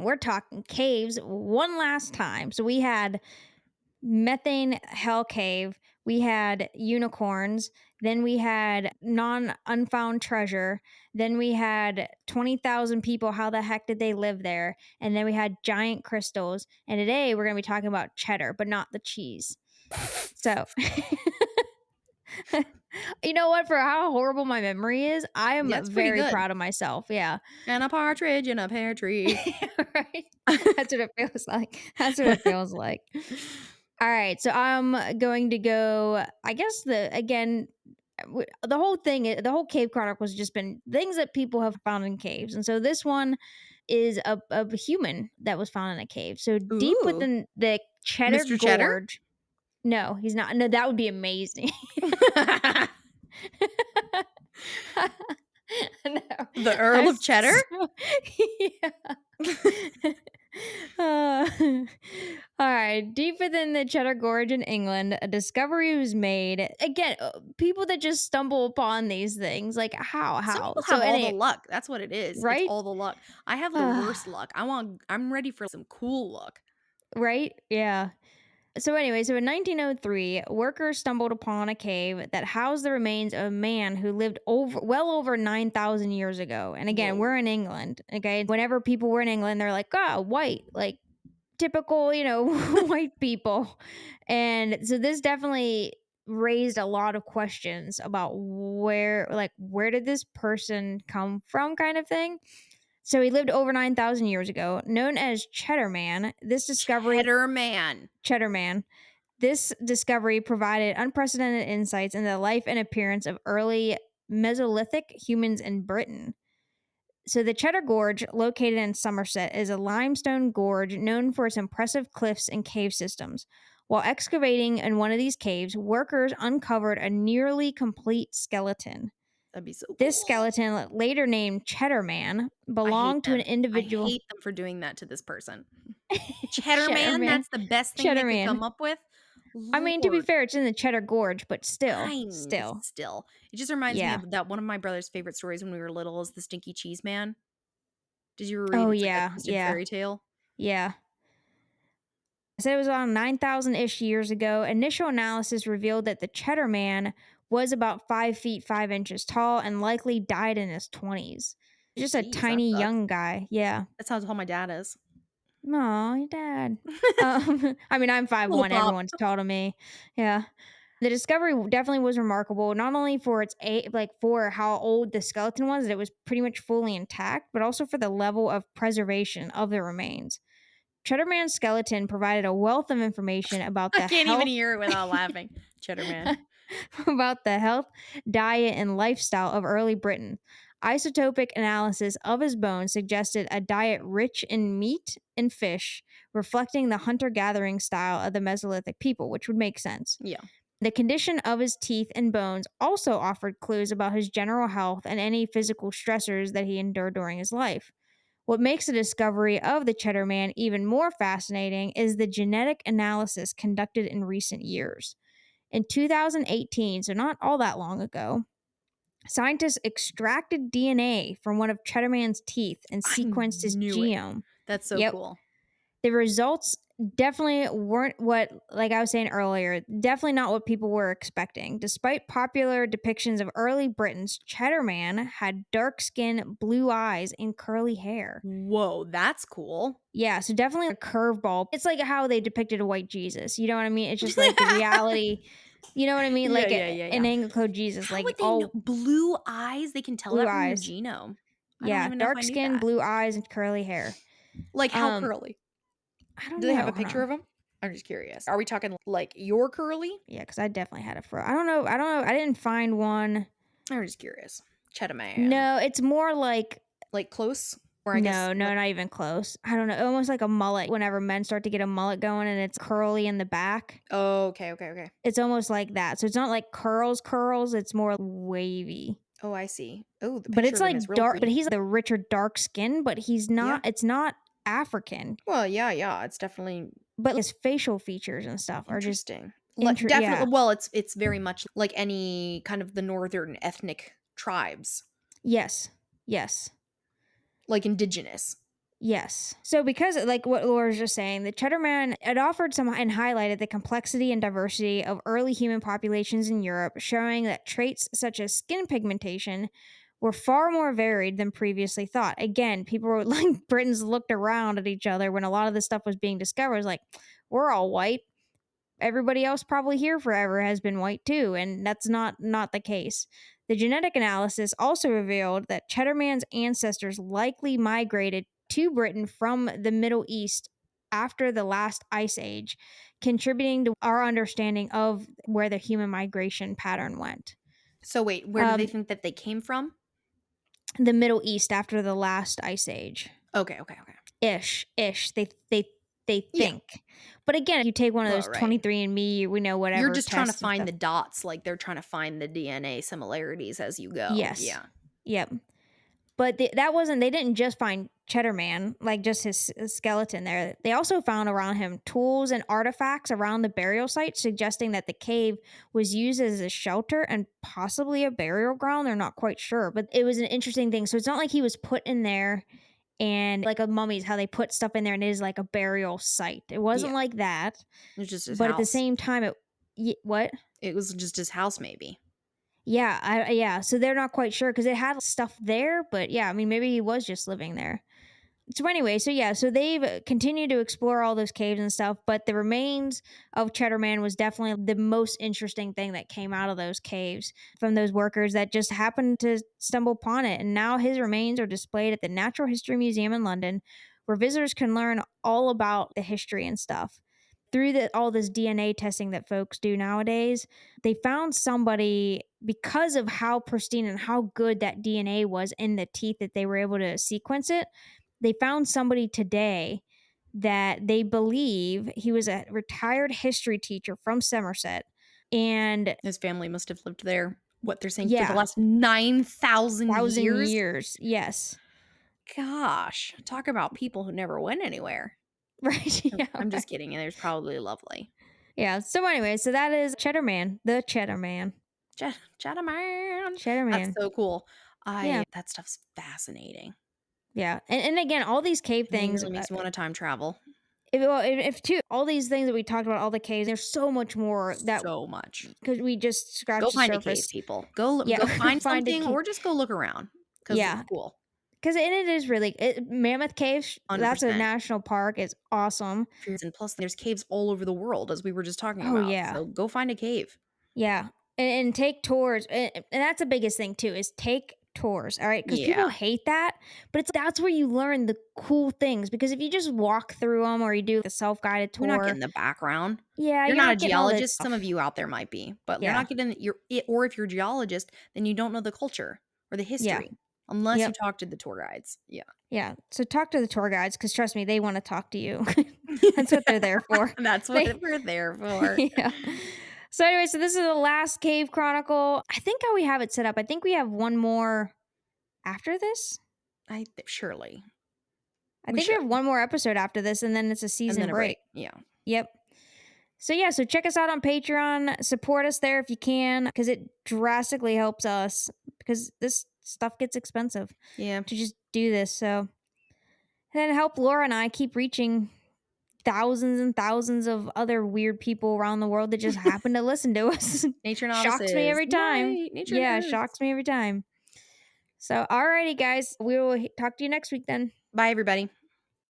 We're talking caves one last time. So we had Methane Hell Cave, we had unicorns, then we had unfound treasure, then we had 20,000 people. How the heck did they live there? And then we had giant crystals. And today we're going to be talking about cheddar, but not the cheese. So, you know what? For how horrible my memory is, I am That's pretty very good. proud of myself. Yeah. And a partridge in a pear tree. Right? That's what it feels like. That's what it feels like. All right, so I'm going to go. I guess the whole thing, the whole cave chronicle has just been things that people have found in caves, and so this one is a human that was found in a cave. So deep Ooh. within the Cheddar Mr. Cheddar? Gorge. No, he's not. No, that would be amazing. No, The Earl of Cheddar? yeah. Uh, all right. Deep within the Cheddar Gorge in England, a discovery was made. Again, people that just stumble upon these things, like how, Some how. people So have all the any luck. That's what it is. It's right, all the luck. I have the worst luck. I'm ready for some cool luck. right, yeah. So in 1903, workers stumbled upon a cave that housed the remains of a man who lived well over 9,000 years ago. And again, Whoa. we're in England. Okay, whenever people were in England, they're like, "Oh, white, like typical, white people." And so this definitely raised a lot of questions about where did this person come from, kind of thing. So he lived over 9,000 years ago, known as Cheddar Man. Cheddar Man. Cheddar Man. This discovery provided unprecedented insights into the life and appearance of early Mesolithic humans in Britain. So, the Cheddar Gorge, located in Somerset, is a limestone gorge known for its impressive cliffs and cave systems. While excavating in one of these caves, workers uncovered a nearly complete skeleton. That'd be so This cool. skeleton, later named Cheddar Man, I hate belonged to an them. I individual. hate them for doing that to this person. Cheddar Cheddar Man, Man. that's the best thing they Cheddar could Man. come up with? I mean, to be Lord. fair, it's in the Cheddar Gorge, but still, Fine, still. still. It just reminds me Yeah. of that one of my brother's favorite stories when we were little is the Stinky Cheese Man. Did you ever read Oh, It's like a yeah, twisted yeah, fairy tale? yeah. So it was around 9,000-ish years ago. Initial analysis revealed that the Cheddar Man was about 5 feet 5 inches tall and likely died in his 20s. Just a Jeez, that tiny sucks. young guy. Yeah. That's how tall my dad is. Aw, your dad. I mean, I'm Little 5'1". pop. Everyone's tall to me. Yeah. The discovery definitely was remarkable, not only for for how old the skeleton was, that it was pretty much fully intact, but also for the level of preservation of the remains. Cheddar Man's skeleton provided a wealth of information about I the can't even health hear it without laughing. Cheddar Man. about the health, diet, and lifestyle of early Britain. Isotopic analysis of his bones suggested a diet rich in meat and fish, reflecting the hunter-gathering style of the Mesolithic people, which would make sense. Yeah. The condition of his teeth and bones also offered clues about his general health and any physical stressors that he endured during his life. What makes the discovery of the Cheddar Man even more fascinating is the genetic analysis conducted in recent years. In 2018, so not all that long ago, scientists extracted DNA from one of Cheddar Man's teeth and I sequenced his knew it. genome. That's so Yep. cool. The results definitely weren't what, like I was saying earlier, definitely not what people were expecting. Despite popular depictions of early Britons, Cheddar Man had dark skin, blue eyes, and curly hair. Whoa, that's cool. Yeah, so definitely a curveball. It's like how they depicted a white Jesus. You know what I mean? It's just like the reality. You know what I mean? Yeah, Like yeah, yeah, an yeah. Anglo code Jesus, How like would they know? all Blue eyes? They can tell blue that from your eyes. genome. I don't Yeah, even know if dark I knew skin, that. blue eyes, and curly hair. Like how Um, curly? I don't Do they have know. a Hold picture on. of them? I'm just curious. Are we talking like your curly? Yeah, because I definitely had a fro. I don't know. I don't know. I didn't find one. I'm just curious. Cheddar Man. No, it's more like Like close? Or I guess no, like not even close. I don't know. Almost like a mullet. Whenever men start to get a mullet going and it's curly in the back, oh, okay, okay, okay. it's almost like that. So it's not like curls. It's more wavy. Oh, I see. Oh, the But picture it's of him is like real dark. But pretty. he's the richer dark skin. But he's Yeah. not. It's not African. Well, yeah, yeah. It's definitely But his facial features and stuff are just interesting. Yeah. Definitely. Well, it's very much like any kind of the northern ethnic tribes, Yes. Yes. like indigenous. Yes. So because like what Laura's just saying, the Cheddar Man it offered some and highlighted the complexity and diversity of early human populations in Europe, showing that traits such as skin pigmentation were far more varied than previously thought. Again, people were like Britons looked around at each other when a lot of this stuff was being discovered. It was like, we're all white. Everybody else probably here forever has been white too, and that's not the case. The genetic analysis also revealed that Cheddar Man's ancestors likely migrated to Britain from the Middle East after the last ice age, contributing to our understanding of where the human migration pattern went. So wait, where do they Um, think that they came from? the Middle East after the last ice age. Okay, okay, okay. Ish. They Yeah. think. But again, if you take one of Well, those right. 23andMe, we know You're whatever just trying to tests and find stuff. the dots, like they're trying to find the DNA similarities as you go. Yes. Yeah. Yep. But that wasn't they didn't just find Cheddar Man, like just his skeleton there. They also found around him tools and artifacts around the burial site, suggesting that the cave was used as a shelter and possibly a burial ground. They're not quite sure, but it was an interesting thing. So it's not like he was put in there and like a mummy's how they put stuff in there and it is like a burial site. It wasn't Yeah. like that. It was just his But at the house. same time, what? It was just his house, maybe. Yeah, yeah. So they're not quite sure because it had stuff there, but yeah, I mean, maybe he was just living there. So anyway, so yeah, so they've continued to explore all those caves and stuff, but the remains of Cheddar Man was definitely the most interesting thing that came out of those caves from those workers that just happened to stumble upon it. And now his remains are displayed at the Natural History Museum in London, where visitors can learn all about the history and stuff. Through all this DNA testing that folks do nowadays, they found somebody because of how pristine and how good that DNA was in the teeth that they were able to sequence it. They found somebody today that they believe he was a retired history teacher from Somerset. And His family must have lived there, what they're saying, for the yeah, last 9,000 thousand years? years. Yes. Gosh, talk about people who never went anywhere. Right. I'm Yeah. I'm Right. just kidding, and there's probably lovely. Yeah. So anyway, so that is Cheddar Man, the Cheddar Man. Cheddar Man. Cheddar That's Man. so cool. Yeah. I that stuff's fascinating. Yeah. And again, all these cave things, Immediately makes me wanna time travel. if too, all these things that we talked about, all the caves, there's so much more that So much. because we just Go scratched the find a cave, surface. people. Yeah. Go find Find a something cave. or just go look around because it's Yeah. cool. 'Cause it is really Mammoth Cave, that's a 100%. national park, it's awesome. And plus, there's caves all over the world, as we were just talking Oh, about, yeah. so go find a cave. Yeah, and take tours, and that's the biggest thing too, is take tours, alright? Because Yeah. people hate that, but that's where you learn the cool things, because if you just walk through them or you do the self-guided You're not tour, getting the background. yeah, You're you're not a not getting all that geologist, some stuff. of you out there might be, but you're Yeah, not getting you're I or if you're a geologist, then you don't know the culture or the yeah, history, unless you yep, talk to the tour guides. Yeah. yeah, so talk to the tour guides, because trust me, they wanna talk to you. That's what they're there for. That's what They we're there for. yeah. So anyway, so this is the last cave chronicle. I think how we have it set up, I think we have one more after this. Surely. I We think we should. have one more episode after this, and then it's a And season then a break. break. Yeah. Yep. So yeah, so check us out on Patreon. Support us there if you can, because it drastically helps us. Because this stuff gets expensive Yeah. to just do this. So and then help Laura and I keep reaching thousands and thousands of other weird people around the world that just happen to listen to us. Nature Shocks me novices. every time. Right. Nature Yeah, nerds. shocks me every time. So, alrighty, guys. We will talk to you next week then. Bye, everybody.